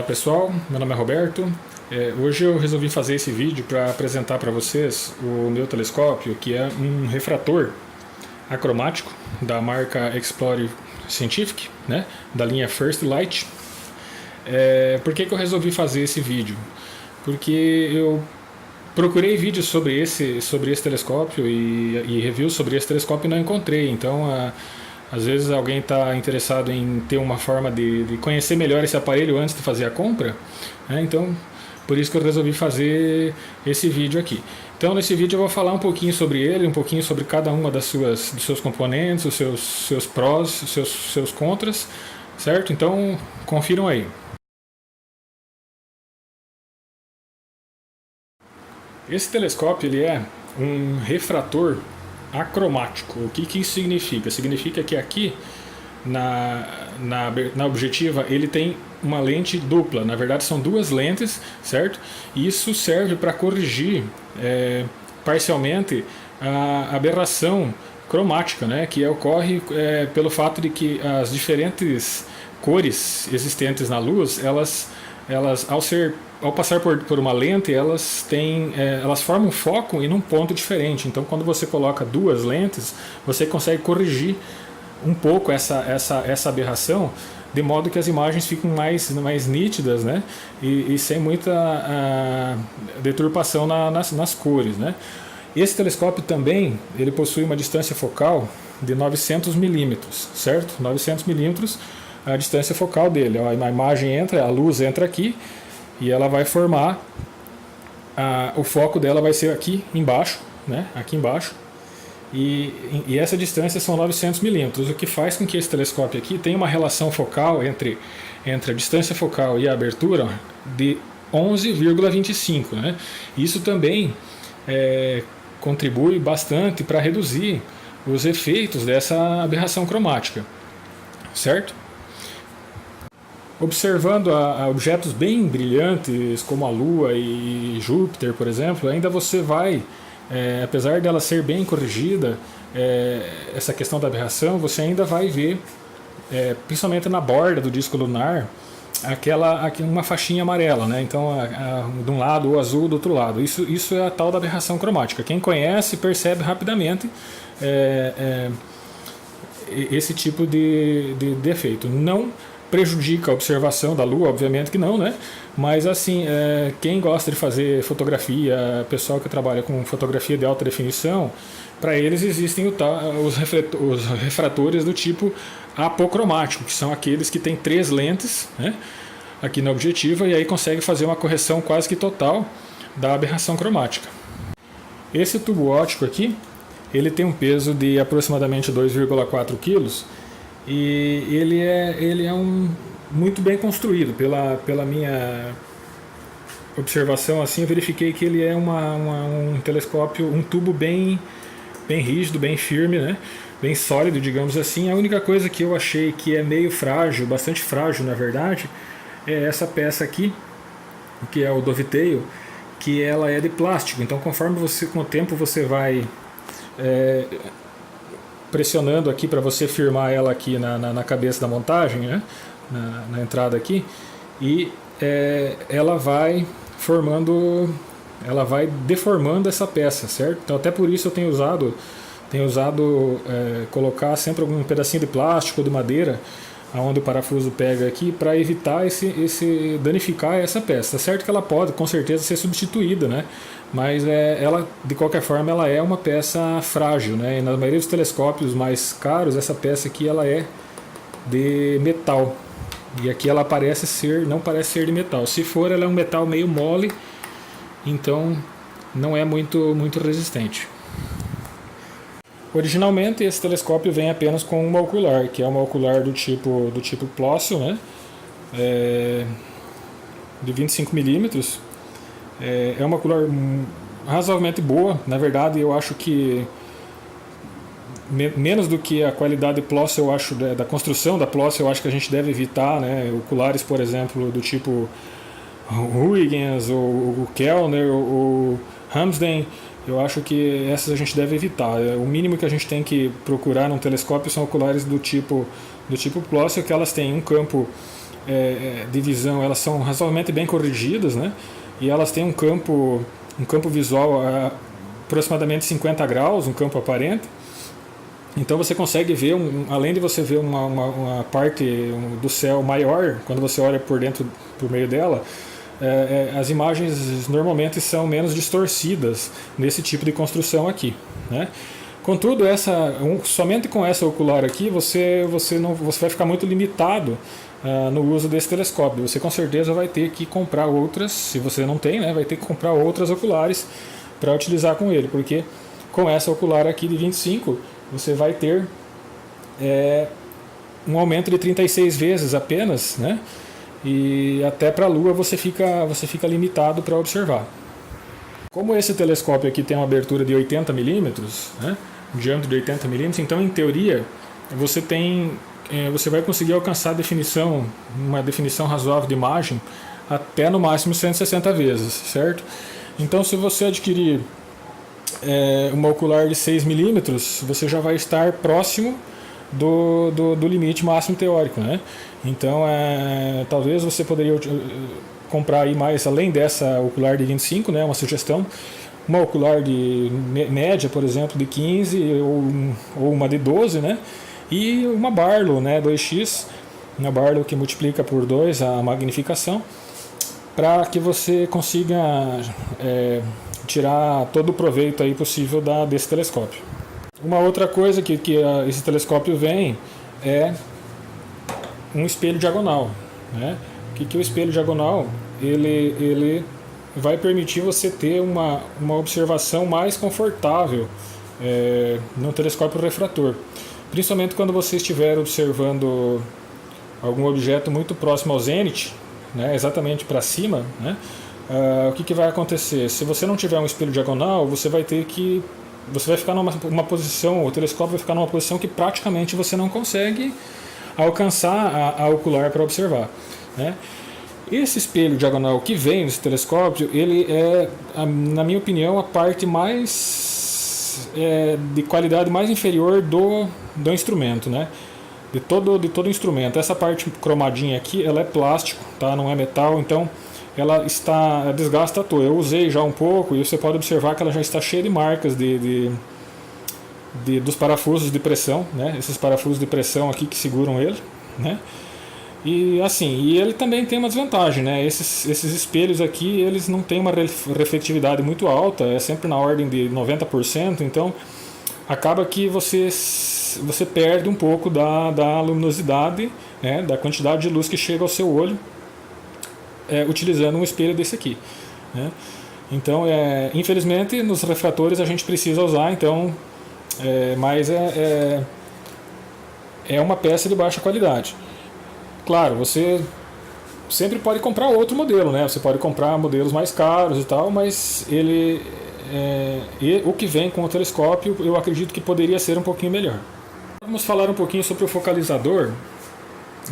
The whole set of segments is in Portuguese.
Olá pessoal, meu nome é Roberto. Hoje eu resolvi fazer esse vídeo para apresentar para vocês o meu telescópio, que é um refrator acromático da marca Explore Scientific, né, da linha First Light. Por que eu resolvi fazer esse vídeo? Porque eu procurei vídeos sobre esse telescópio e reviews sobre esse telescópio e não encontrei. Então, às vezes alguém está interessado em ter uma forma de conhecer melhor esse aparelho antes de fazer a compra, né? Então, por isso que eu resolvi fazer esse vídeo aqui. Então, nesse vídeo eu vou falar um pouquinho sobre ele, um pouquinho sobre cada uma dos seus componentes, os seus prós, os seus contras, certo? Então, confiram aí. Esse telescópio ele é um refrator acromático. O que isso significa? Significa que aqui na objetiva ele tem uma lente dupla. Na verdade são duas lentes, certo? E isso serve para corrigir parcialmente a aberração cromática, né? Que ocorre pelo fato de que as diferentes cores existentes na luz, elas ao passar por uma lente, elas formam um foco em um ponto diferente. Então, quando você coloca duas lentes, você consegue corrigir um pouco essa aberração, de modo que as imagens ficam mais nítidas, né? E sem muita deturpação nas cores, né? Esse telescópio também ele possui uma distância focal de 900 milímetros, certo? 900 milímetros a distância focal dele. A imagem entra, a luz entra aqui, e ela vai formar, o foco dela vai ser aqui embaixo, né? Aqui embaixo, e essa distância são 900 milímetros, o que faz com que esse telescópio aqui tenha uma relação focal entre a distância focal e a abertura de 11,25, né? Isso também contribui bastante para reduzir os efeitos dessa aberração cromática, certo? Observando objetos bem brilhantes como a Lua e Júpiter, por exemplo, ainda você vai, apesar dela ser bem corrigida, essa questão da aberração, você ainda vai ver, principalmente na borda do disco lunar, uma faixinha amarela, né? Então, de um lado o azul do outro lado. Isso é a tal da aberração cromática. Quem conhece percebe rapidamente esse tipo de efeito. Não prejudica a observação da Lua, obviamente que não, né? Mas assim, quem gosta de fazer fotografia, pessoal que trabalha com fotografia de alta definição, para eles existem os refratores do tipo apocromático, que são aqueles que têm 3 lentes, né, aqui na objetiva, e aí consegue fazer uma correção quase que total da aberração cromática. Esse tubo óptico aqui, ele tem um peso de aproximadamente 2,4 kg, e ele é muito bem construído. Pela minha observação, assim, eu verifiquei que ele é um telescópio, um tubo bem rígido, bem firme, né? Bem sólido, digamos assim. A única coisa que eu achei que é meio frágil, bastante frágil na verdade, é essa peça aqui, que é o dovetail, que ela é de plástico. Então, conforme com o tempo você vai pressionando aqui para você firmar ela aqui na cabeça da montagem, né? na entrada aqui, e ela vai deformando essa peça, certo? Então, até por isso eu tenho usado colocar sempre algum pedacinho de plástico ou de madeira onde o parafuso pega aqui, para evitar esse danificar essa peça. Certo que ela pode com certeza ser substituída, né? Mas ela, de qualquer forma, ela é uma peça frágil, né? E na maioria dos telescópios mais caros, essa peça aqui ela é de metal, e aqui ela não parece ser de metal. Se for, ela é um metal meio mole, então não é muito resistente. Originalmente esse telescópio vem apenas com uma ocular, que é uma ocular do tipo Plössl, né? De 25 milímetros. É uma ocular razoavelmente boa. Na verdade, eu acho que menos do que a qualidade Plössl, eu acho, da construção da Plössl, eu acho que a gente deve evitar, né? Oculares, por exemplo, do tipo Huygens, ou o Kellner, ou Ramsden. Eu acho que essas a gente deve evitar. O mínimo que a gente tem que procurar num telescópio são oculares do tipo Plössl, que elas têm um campo de visão, elas são razoavelmente bem corrigidas, né? E elas têm um campo visual a aproximadamente 50 graus, um campo aparente. Então você consegue ver, além de você ver uma parte do céu maior, quando você olha por dentro, por meio dela, as imagens normalmente são menos distorcidas nesse tipo de construção aqui, né? Contudo, somente com essa ocular aqui você vai ficar muito limitado no uso desse telescópio. Você com certeza vai ter que comprar outras, se você não tem, né, vai ter que comprar outras oculares para utilizar com ele, porque com essa ocular aqui de 25 você vai ter um aumento de 36 vezes apenas, né? E até para a Lua você fica limitado para observar. Como esse telescópio aqui tem uma abertura de 80 milímetros, né? Um diâmetro de 80 milímetros, então em teoria você vai conseguir alcançar uma definição razoável de imagem até no máximo 160 vezes, certo? Então se você adquirir uma ocular de 6 milímetros, você já vai estar próximo do limite máximo teórico, né? Então talvez você poderia comprar aí mais, além dessa ocular de 25, né, uma sugestão, uma ocular de média, por exemplo, de 15 ou uma de 12, né? E uma Barlow, né, 2x, uma Barlow que multiplica por 2 a magnificação, para que você consiga tirar todo o proveito aí possível desse telescópio. Uma outra coisa que esse telescópio vem é um espelho diagonal, né? Que o espelho diagonal ele vai permitir você ter uma observação mais confortável no telescópio refrator, principalmente quando você estiver observando algum objeto muito próximo ao zênite, né, exatamente para cima, né? O que vai acontecer? Se você não tiver um espelho diagonal, você vai ficar numa posição, o telescópio vai ficar numa posição que praticamente você não consegue alcançar a ocular para observar, né? Esse espelho diagonal que vem nesse telescópio, ele é, na minha opinião, a parte mais de qualidade mais inferior do instrumento, né? De todo o instrumento. Essa parte cromadinha aqui, ela é plástico, tá? Não é metal, então ela desgasta à toa. Eu usei já um pouco e você pode observar que ela já está cheia de marcas dos parafusos de pressão, né? Esses parafusos de pressão aqui que seguram ele, né? E ele também tem uma desvantagem, né? Esses espelhos aqui, eles não têm uma refletividade muito alta, é sempre na ordem de 90%, então acaba que você perde um pouco da luminosidade, né? Da quantidade de luz que chega ao seu olho utilizando um espelho desse aqui, né? Então, infelizmente, nos refratores a gente precisa usar, então, mas é uma peça de baixa qualidade. Claro, você sempre pode comprar outro modelo, né? Você pode comprar modelos mais caros e tal, mas o que vem com o telescópio eu acredito que poderia ser um pouquinho melhor. Vamos falar um pouquinho sobre o focalizador.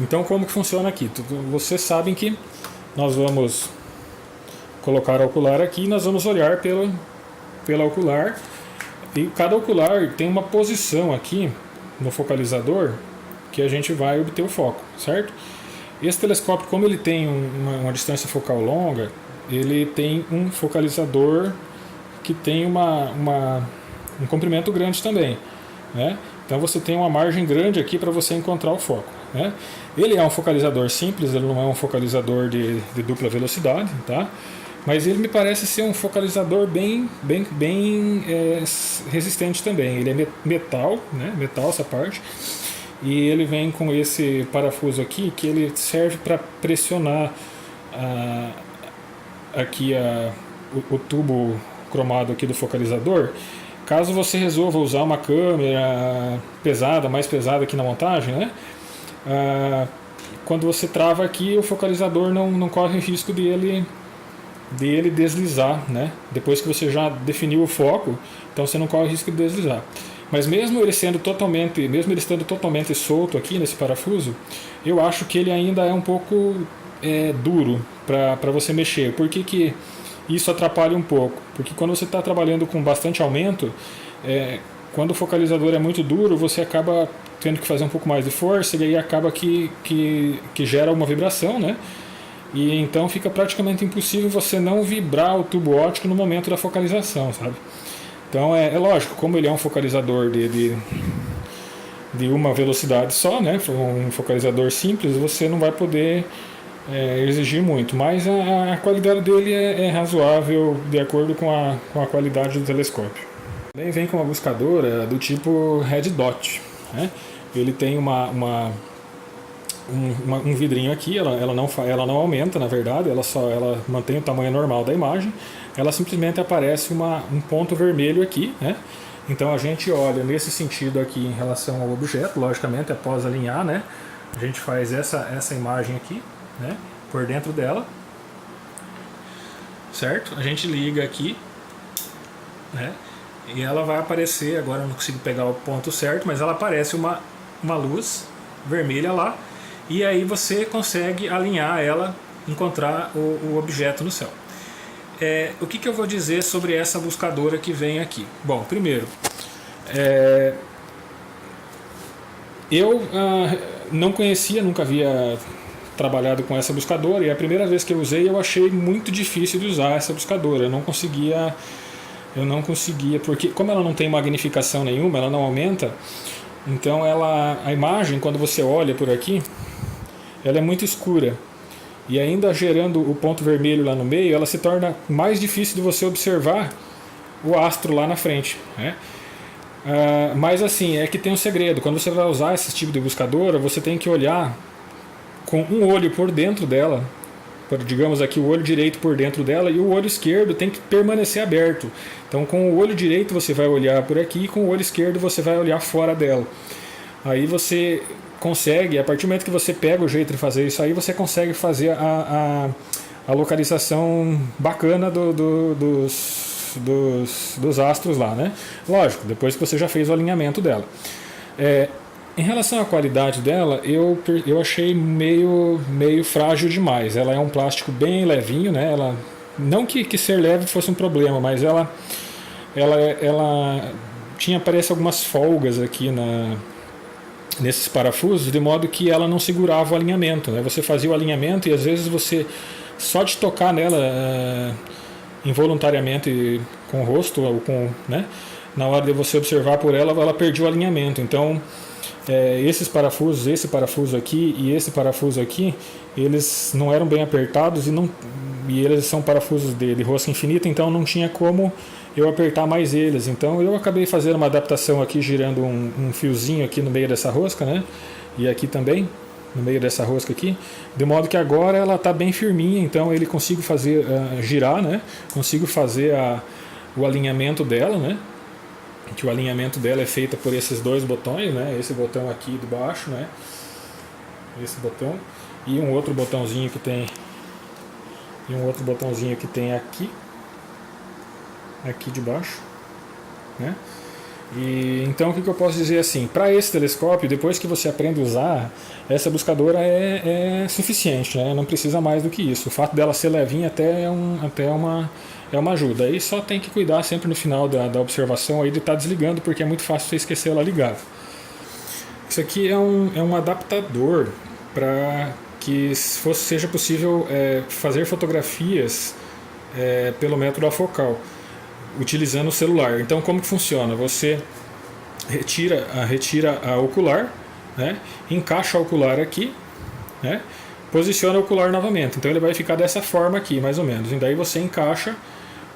Então, como que funciona aqui? Vocês sabem que nós vamos colocar a ocular aqui e nós vamos olhar pela ocular. E cada ocular tem uma posição aqui no focalizador que a gente vai obter o foco, certo? Esse telescópio, como ele tem uma distância focal longa, ele tem um focalizador que tem um comprimento grande também, né? Então você tem uma margem grande aqui para você encontrar o foco, né? Ele é um focalizador simples, ele não é um focalizador de dupla velocidade, tá? Mas ele me parece ser um focalizador bem resistente também. Ele é metal, né? Metal essa parte. E ele vem com esse parafuso aqui que ele serve para pressionar aqui o tubo cromado aqui do focalizador. Caso você resolva usar uma câmera pesada, mais pesada aqui na montagem, né? Quando você trava aqui, o focalizador não corre o risco de ele deslizar, né? Depois que você já definiu o foco, então você não corre o risco de deslizar. Mas mesmo ele estando totalmente solto aqui nesse parafuso, eu acho que ele ainda é um pouco duro para você mexer. Por que isso atrapalha um pouco? Porque quando você está trabalhando com bastante aumento, quando o focalizador é muito duro, você acaba tendo que fazer um pouco mais de força e aí acaba que gera uma vibração, né? E então fica praticamente impossível você não vibrar o tubo óptico no momento da focalização, sabe? Então é lógico, como ele é um focalizador de uma velocidade só, né? Um focalizador simples, você não vai poder exigir muito, mas a qualidade dele é razoável de acordo com a qualidade do telescópio. Também vem com uma buscadora do tipo Red Dot, né? Ele tem um vidrinho aqui, ela não aumenta, na verdade, ela mantém o tamanho normal da imagem, ela simplesmente aparece um ponto vermelho aqui, né? Então a gente olha nesse sentido aqui em relação ao objeto, logicamente após alinhar, né? A gente faz essa imagem aqui, né? Por dentro dela, certo? A gente liga aqui, né? E ela vai aparecer, agora eu não consigo pegar o ponto certo, mas ela aparece uma luz vermelha lá, e aí você consegue alinhar ela, encontrar o objeto no céu. O que eu vou dizer sobre essa buscadora que vem aqui? Bom, primeiro, eu não conhecia, nunca havia trabalhado com essa buscadora, e a primeira vez que eu usei eu achei muito difícil de usar essa buscadora. Eu não conseguia, porque como ela não tem magnificação nenhuma, ela não aumenta, então a imagem, quando você olha por aqui, ela é muito escura. E ainda gerando o ponto vermelho lá no meio, ela se torna mais difícil de você observar o astro lá na frente, né? Mas assim, é que tem um segredo. Quando você vai usar esse tipo de buscadora, você tem que olhar com um olho por dentro dela, digamos aqui o olho direito por dentro dela, e o olho esquerdo tem que permanecer aberto. Então com o olho direito você vai olhar por aqui, e com o olho esquerdo você vai olhar fora dela. Aí você consegue, a partir do momento que você pega o jeito de fazer isso aí, você consegue fazer a localização bacana dos astros lá, né? Lógico, depois que você já fez o alinhamento dela. Em relação à qualidade dela, eu achei meio frágil demais. Ela é um plástico bem levinho, né? Ela, não que ser leve fosse um problema, mas ela tinha, parece, algumas folgas aqui nesses parafusos, de modo que ela não segurava o alinhamento, né? Você fazia o alinhamento e às vezes você, só de tocar nela involuntariamente com o rosto, ou né? Na hora de você observar por ela perdia o alinhamento. Então esses parafusos, esse parafuso aqui e esse parafuso aqui, eles não eram bem apertados e eles são parafusos de rosca infinita, então não tinha como eu apertar mais eles. Então eu acabei fazendo uma adaptação aqui, girando um fiozinho aqui no meio dessa rosca, né? E aqui também, no meio dessa rosca aqui, de modo que agora ela está bem firminha, então ele consigo fazer girar, né? Consigo fazer o alinhamento dela, né? Que o alinhamento dela é feito por esses dois botões, né? Esse botão aqui de baixo, né? Esse botão e um outro botãozinho que tem aqui de baixo, né? E então o que eu posso dizer assim, para esse telescópio, depois que você aprende a usar, essa buscadora é suficiente, né? Não precisa mais do que isso. O fato dela ser levinha até é uma ajuda. Aí só tem que cuidar sempre no final da observação aí de estar desligando, porque é muito fácil você esquecer ela ligada. Isso aqui é um adaptador para que seja possível fazer fotografias pelo método afocal, utilizando o celular. Então como que funciona? Você retira a ocular, né? Encaixa a ocular aqui, né? Posiciona o ocular novamente. Então ele vai ficar dessa forma aqui, mais ou menos. E daí você encaixa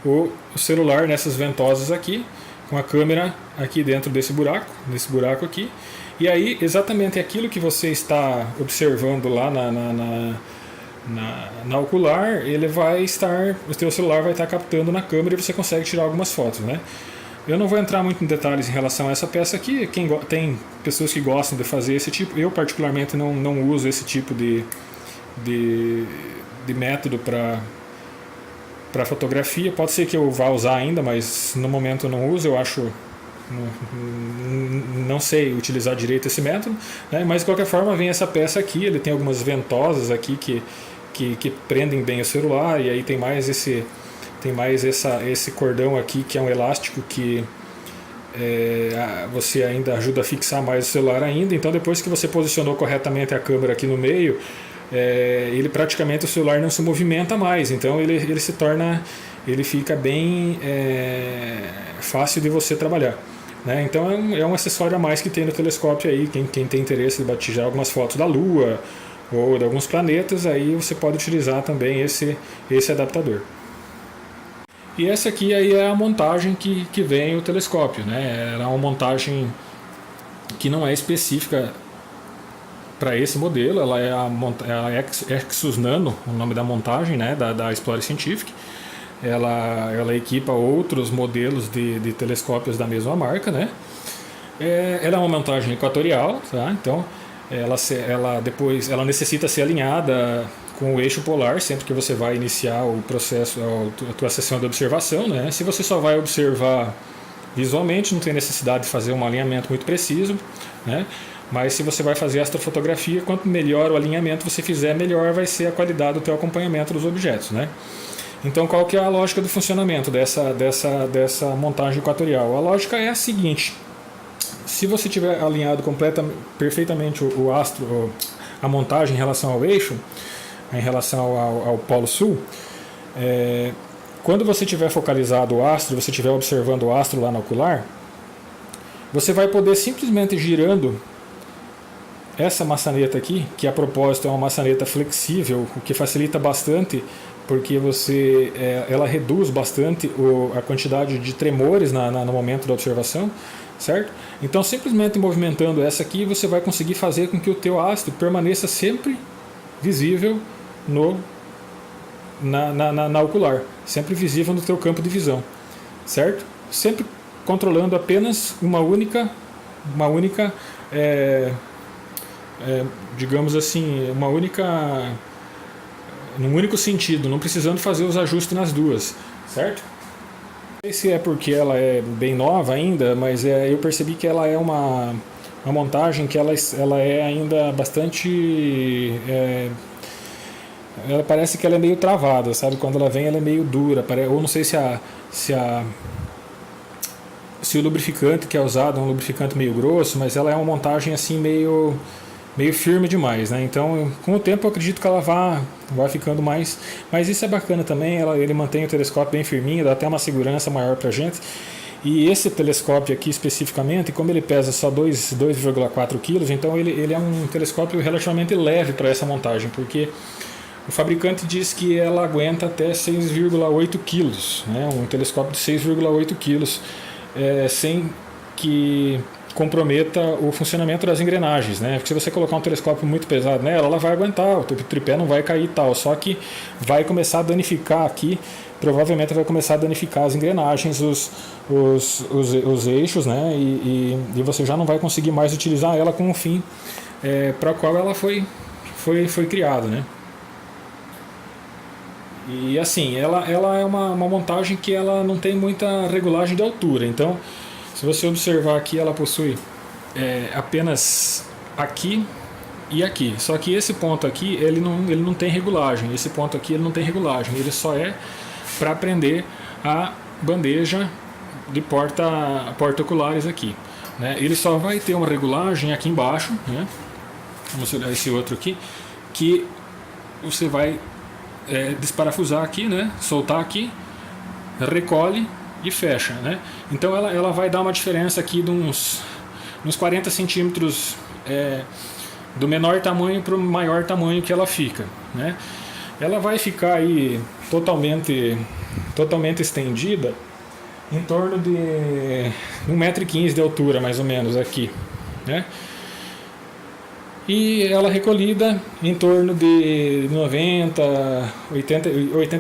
o celular nessas ventosas aqui, com a câmera aqui dentro desse buraco aqui. E aí exatamente aquilo que você está observando lá na ocular, o teu celular vai estar captando na câmera e você consegue tirar algumas fotos, né? Eu não vou entrar muito em detalhes em relação a essa peça aqui. Tem pessoas que gostam de fazer esse tipo. Eu particularmente não uso esse tipo de método para fotografia. Pode ser que eu vá usar ainda, mas no momento eu não uso. Eu acho, não sei utilizar direito esse método, né? Mas de qualquer forma vem essa peça aqui. Ele tem algumas ventosas aqui que prendem bem o celular, e aí tem mais esse cordão aqui, que é um elástico que você ainda ajuda a fixar mais o celular ainda. Então depois que você posicionou corretamente a câmera aqui no meio, ele praticamente, o celular não se movimenta mais, então ele se torna, ele fica bem fácil de você trabalhar, né? Então é um acessório a mais que tem no telescópio aí. Quem tem interesse em tirar algumas fotos da Lua ou de alguns planetas, aí você pode utilizar também esse adaptador. E essa aqui aí é a montagem que vem o telescópio, né? Ela é uma montagem que não é específica para esse modelo, ela é a Exus Nano, o nome da montagem, né, da Explorer Scientific. Ela equipa outros modelos de telescópios da mesma marca, né? Ela é uma montagem equatorial, tá? Então ela necessita ser alinhada com o eixo polar sempre que você vai iniciar o processo, a tua sessão de observação, né? Se você só vai observar visualmente, não tem necessidade de fazer um alinhamento muito preciso, né? Mas se você vai fazer astrofotografia, quanto melhor o alinhamento você fizer, melhor vai ser a qualidade do teu acompanhamento dos objetos, né? Então, qual que é a lógica do funcionamento dessa montagem equatorial? A lógica é a seguinte: se você tiver alinhado perfeitamente o astro, a montagem em relação ao eixo, em relação ao Polo Sul, quando você tiver focalizado o astro, você estiver observando o astro lá no ocular, você vai poder simplesmente girando essa maçaneta aqui, que a propósito é uma maçaneta flexível, o que facilita bastante, porque ela reduz bastante a quantidade de tremores no momento da observação, certo? Então, simplesmente movimentando essa aqui, você vai conseguir fazer com que o teu astro permaneça sempre visível na ocular, sempre visível no teu campo de visão, certo? Sempre controlando apenas uma única digamos assim, num único sentido, não precisando fazer os ajustes nas duas, certo? Não sei se é porque ela é bem nova ainda, mas eu percebi que ela é uma montagem que ela é ainda bastante... ela parece que ela é meio travada, sabe? Quando ela vem, ela é meio dura. Ou não sei se o lubrificante que é usado é um lubrificante meio grosso, mas ela é uma montagem assim meio firme demais, né? Então, com o tempo, eu acredito que ela vai ficando mais... Mas isso é bacana também, ele mantém o telescópio bem firminho, dá até uma segurança maior pra gente. E esse telescópio aqui especificamente, como ele pesa só 2,4 kg, então ele é um telescópio relativamente leve para essa montagem, porque o fabricante diz que ela aguenta até 6,8 kg, né? Um telescópio de 6,8 kg, sem que comprometa o funcionamento das engrenagens, né? Porque se você colocar um telescópio muito pesado nela, ela vai aguentar, o tripé não vai cair e tal, só que vai começar a danificar aqui, provavelmente vai começar a danificar as engrenagens, os eixos, né? E você já não vai conseguir mais utilizar ela com o fim para o qual ela foi criada, né? E assim, ela é uma montagem que ela não tem muita regulagem de altura, então se você observar aqui, ela possui apenas aqui e aqui. Só que esse ponto aqui, ele não tem regulagem. Esse ponto aqui, ele não tem regulagem. Ele só é para prender a bandeja de porta-oculares aqui, né? Ele só vai ter uma regulagem aqui embaixo, né? Vamos olhar esse outro aqui, que você vai desparafusar aqui, né? Soltar aqui, recolhe e fecha, né? Então ela vai dar uma diferença aqui de uns 40 centímetros do menor tamanho para o maior tamanho que ela fica, né? Ela vai ficar aí totalmente estendida em torno de 1,15 m de altura, mais ou menos, aqui, né? E ela recolhida em torno de 90, 80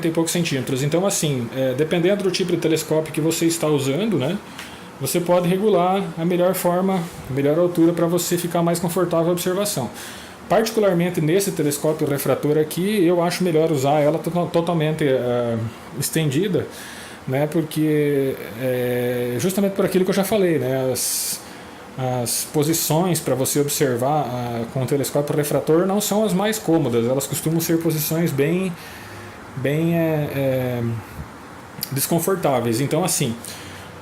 e poucos centímetros. Então, assim, dependendo do tipo de telescópio que você está usando, né, você pode regular a melhor forma, a melhor altura para você ficar mais confortável a observação. Particularmente nesse telescópio refrator aqui, eu acho melhor usar ela totalmente estendida, né, porque justamente por aquilo que eu já falei, né, as posições para você observar com o telescópio refrator não são as mais cômodas, elas costumam ser posições bem desconfortáveis. Então, assim,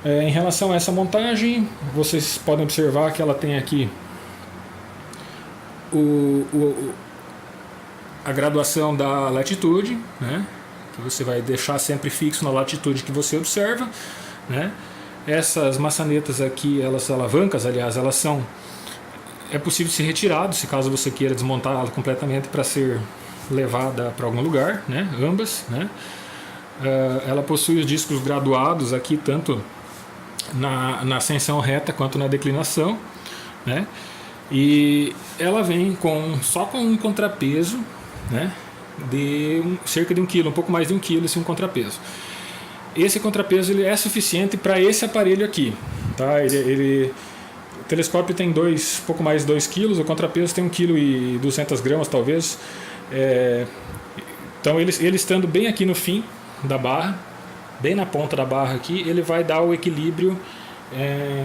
Em relação a essa montagem, vocês podem observar que ela tem aqui a graduação da latitude, né, que você vai deixar sempre fixo na latitude que você observa, né. Essas maçanetas aqui, elas alavancas, aliás, elas são, é possível ser retirado se caso você queira desmontá-la completamente para ser levada para algum lugar, né, ambas, né. Ela possui os discos graduados aqui tanto na ascensão reta quanto na declinação, né. E ela vem só com um contrapeso, né, de cerca de 1 kg, um pouco mais de 1 kg esse um contrapeso. Esse contrapeso ele é suficiente para esse aparelho aqui, tá? O telescópio tem pouco mais de 2 kg, o contrapeso tem 1,2 kg talvez. Então ele estando bem aqui no fim da barra, bem na ponta da barra aqui, ele vai dar o equilíbrio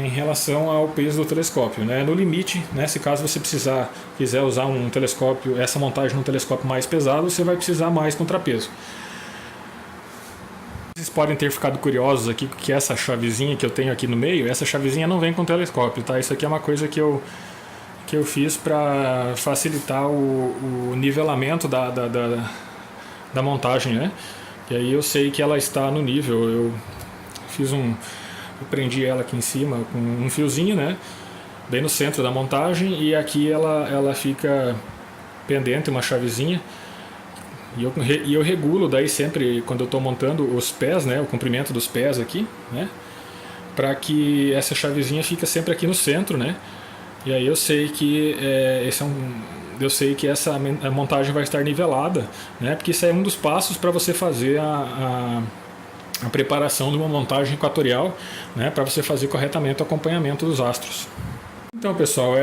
em relação ao peso do telescópio, né? No limite, né, se caso você quiser usar um telescópio, essa montagem num telescópio mais pesado, você vai precisar mais contrapeso. Vocês podem ter ficado curiosos aqui que essa chavezinha que eu tenho aqui no meio, essa chavezinha não vem com telescópio, tá? Isso aqui é uma coisa que eu fiz para facilitar o nivelamento da montagem, né? E aí eu sei que ela está no nível. Eu prendi ela aqui em cima com um fiozinho, né? Bem no centro da montagem, e aqui ela fica pendente, uma chavezinha. E eu regulo daí sempre quando eu estou montando os pés, né, o comprimento dos pés aqui, né, para que essa chavezinha fique sempre aqui no centro, né. E aí eu sei que essa montagem vai estar nivelada, né, porque isso é um dos passos para você fazer a preparação de uma montagem equatorial, né, para você fazer corretamente o acompanhamento dos astros. Então, pessoal,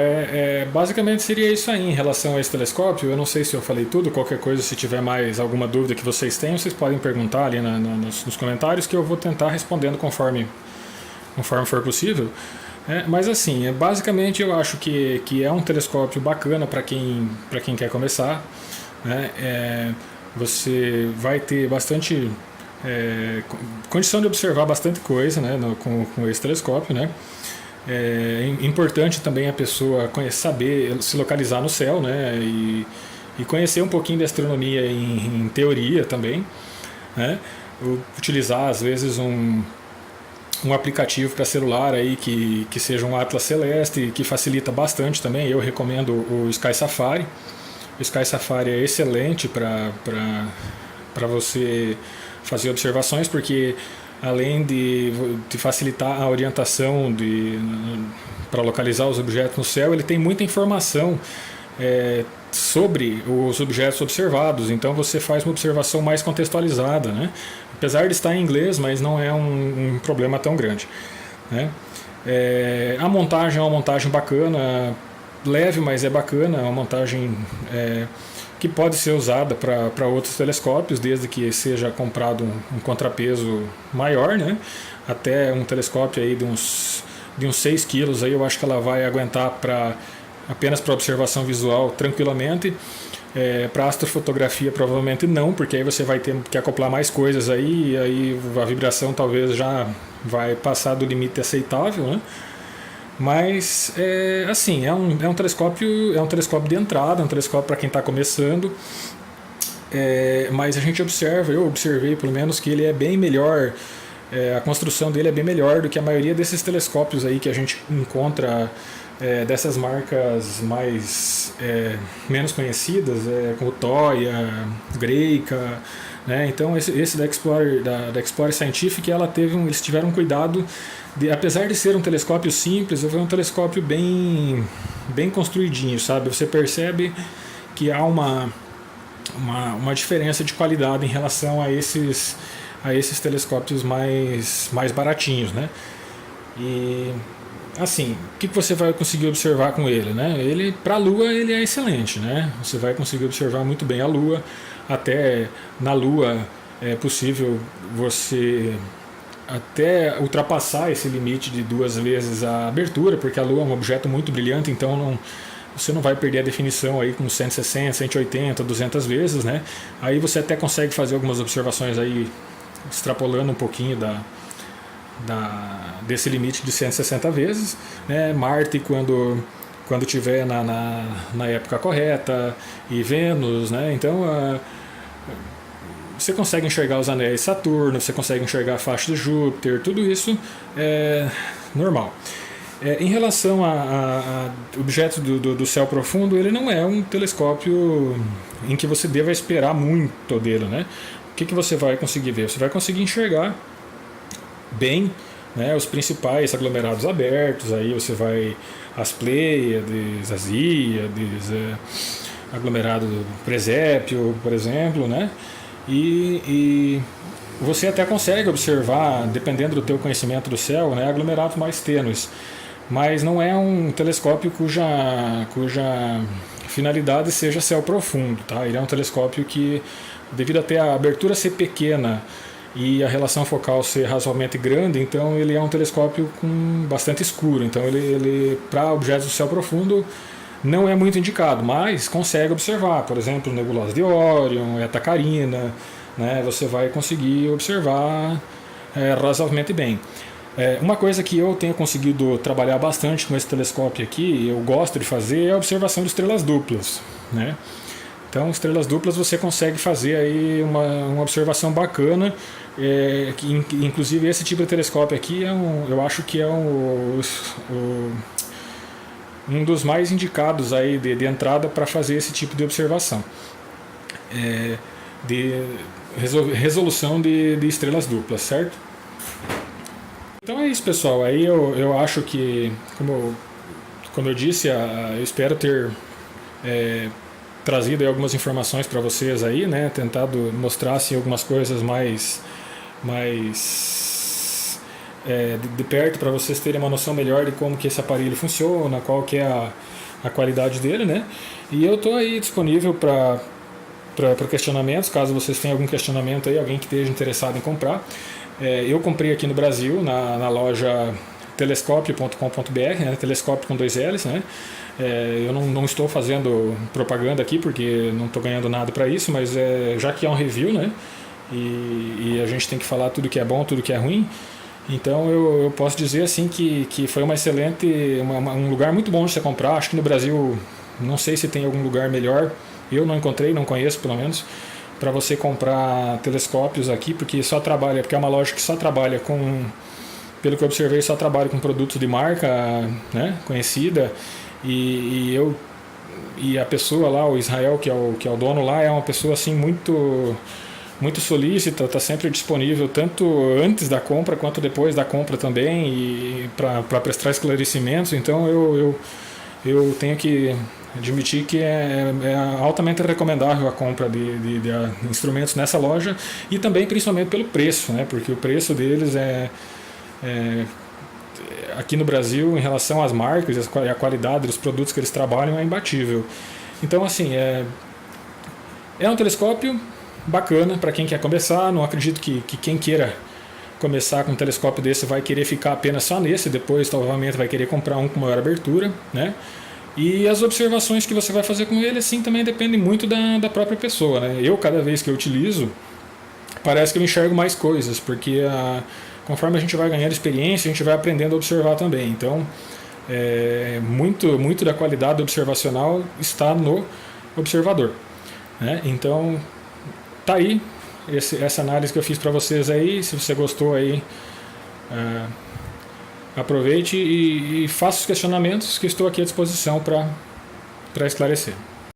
basicamente seria isso aí em relação a esse telescópio. Eu não sei se eu falei tudo, qualquer coisa, se tiver mais alguma dúvida que vocês tenham, vocês podem perguntar ali nos comentários, que eu vou tentar respondendo conforme for possível. Mas assim, basicamente eu acho que é um telescópio bacana para quem quer começar, né? Você vai ter bastante condição de observar bastante coisa, né, com esse telescópio, né? É importante também a pessoa saber se localizar no céu, né, e conhecer um pouquinho de astronomia em teoria também, né? Utilizar às vezes um aplicativo para celular aí que seja um Atlas Celeste, que facilita bastante também. Eu recomendo o Sky Safari. O Sky Safari é excelente para você fazer observações, porque além de facilitar a orientação para localizar os objetos no céu, ele tem muita informação sobre os objetos observados, então você faz uma observação mais contextualizada, né? Apesar de estar em inglês, mas não é um problema tão grande, né? A montagem é uma montagem bacana, leve, mas é bacana, é uma montagem que pode ser usada para outros telescópios, desde que seja comprado um contrapeso maior, né? Até um telescópio aí de uns 6 quilos, aí eu acho que ela vai aguentar apenas para observação visual tranquilamente. Para astrofotografia provavelmente não, porque aí você vai ter que acoplar mais coisas aí, e aí a vibração talvez já vai passar do limite aceitável, né? Mas assim, é um telescópio de entrada, é um telescópio para quem está começando, mas eu observei pelo menos que ele é bem melhor, a construção dele é bem melhor do que a maioria desses telescópios aí que a gente encontra, dessas marcas menos conhecidas, como Toya, Greika, né? Então esse da Explorer Scientific, eles tiveram cuidado apesar de ser um telescópio simples, foi um telescópio bem construidinho, sabe? Você percebe que há uma diferença de qualidade em relação a esses telescópios mais baratinhos, né? E assim, o que você vai conseguir observar com ele, né? Para a Lua ele é excelente, né? Você vai conseguir observar muito bem a Lua. Até na Lua é possível você até ultrapassar esse limite de 2 vezes a abertura, porque a Lua é um objeto muito brilhante, então você não vai perder a definição aí com 160, 180, 200 vezes, né? Aí você até consegue fazer algumas observações aí extrapolando um pouquinho desse limite de 160 vezes, né? Marte quando tiver na época correta, e Vênus, né? Então você consegue enxergar os anéis de Saturno, você consegue enxergar a faixa de Júpiter, tudo isso é normal. Em relação a objetos do céu profundo, ele não é um telescópio em que você deva esperar muito dele, né? O que você vai conseguir ver? Você vai conseguir enxergar bem, né, os principais aglomerados abertos, aí você vai as Pleiades, as Íades, aglomerado do Presépio, por exemplo, né? E você até consegue observar, dependendo do teu conhecimento do céu, né, aglomerados mais tênues, mas não é um telescópio cuja finalidade seja céu profundo, tá? Ele é um telescópio que, devido até a abertura ser pequena e a relação focal ser razoavelmente grande, então ele é um telescópio com bastante escuro. Então ele para objetos do céu profundo não é muito indicado, mas consegue observar, por exemplo, nebulosa de Órion, Eta Carina, né? Você vai conseguir observar razoavelmente bem. Uma coisa que eu tenho conseguido trabalhar bastante com esse telescópio aqui, eu gosto de fazer, é a observação de estrelas duplas, né? Então, estrelas duplas você consegue fazer aí uma observação bacana, que inclusive esse tipo de telescópio aqui eu acho que é um dos mais indicados aí de entrada para fazer esse tipo de observação, de resolução de estrelas duplas, certo? Então é isso, pessoal. Aí eu acho que, como eu disse, eu espero ter trazido aí algumas informações para vocês aí, né? Tentado mostrar assim, algumas coisas mais de perto, para vocês terem uma noção melhor de como que esse aparelho funciona, qual que é a qualidade dele, né? E eu estou aí disponível para questionamentos, caso vocês tenham algum questionamento aí, alguém que esteja interessado em comprar. Eu comprei aqui no Brasil, na loja telescopio.com.br, né? Telescópio com 2 L's, né? Eu não estou fazendo propaganda aqui porque não estou ganhando nada para isso, mas já que é um review, né? E a gente tem que falar tudo que é bom, tudo que é ruim. Então eu posso dizer assim que foi uma excelente, um lugar muito bom de você comprar. Acho que no Brasil, não sei se tem algum lugar melhor. Eu não encontrei, não conheço pelo menos, para você comprar telescópios aqui, porque é uma loja que só trabalha pelo que eu observei, só trabalha com produtos de marca, né, conhecida, e a pessoa lá, o Israel, que é o dono lá, é uma pessoa assim muito solícita, está sempre disponível tanto antes da compra quanto depois da compra também, e para prestar esclarecimentos. Então eu tenho que admitir que é altamente recomendável a compra de instrumentos nessa loja, e também principalmente pelo preço, né? Porque o preço deles aqui no Brasil, em relação às marcas e a qualidade dos produtos que eles trabalham, é imbatível. Então assim, é um telescópio bacana para quem quer começar. Não acredito que quem queira começar com um telescópio desse vai querer ficar apenas só nesse, depois provavelmente vai querer comprar um com maior abertura, né? E as observações que você vai fazer com ele, assim, também dependem muito da própria pessoa, né? Cada vez que eu utilizo, parece que eu enxergo mais coisas, porque conforme a gente vai ganhando experiência, a gente vai aprendendo a observar também. Então, muito da qualidade observacional está no observador, né? Então, tá aí essa análise que eu fiz para vocês aí. Se você gostou aí, aproveite e faça os questionamentos, que estou aqui à disposição para esclarecer.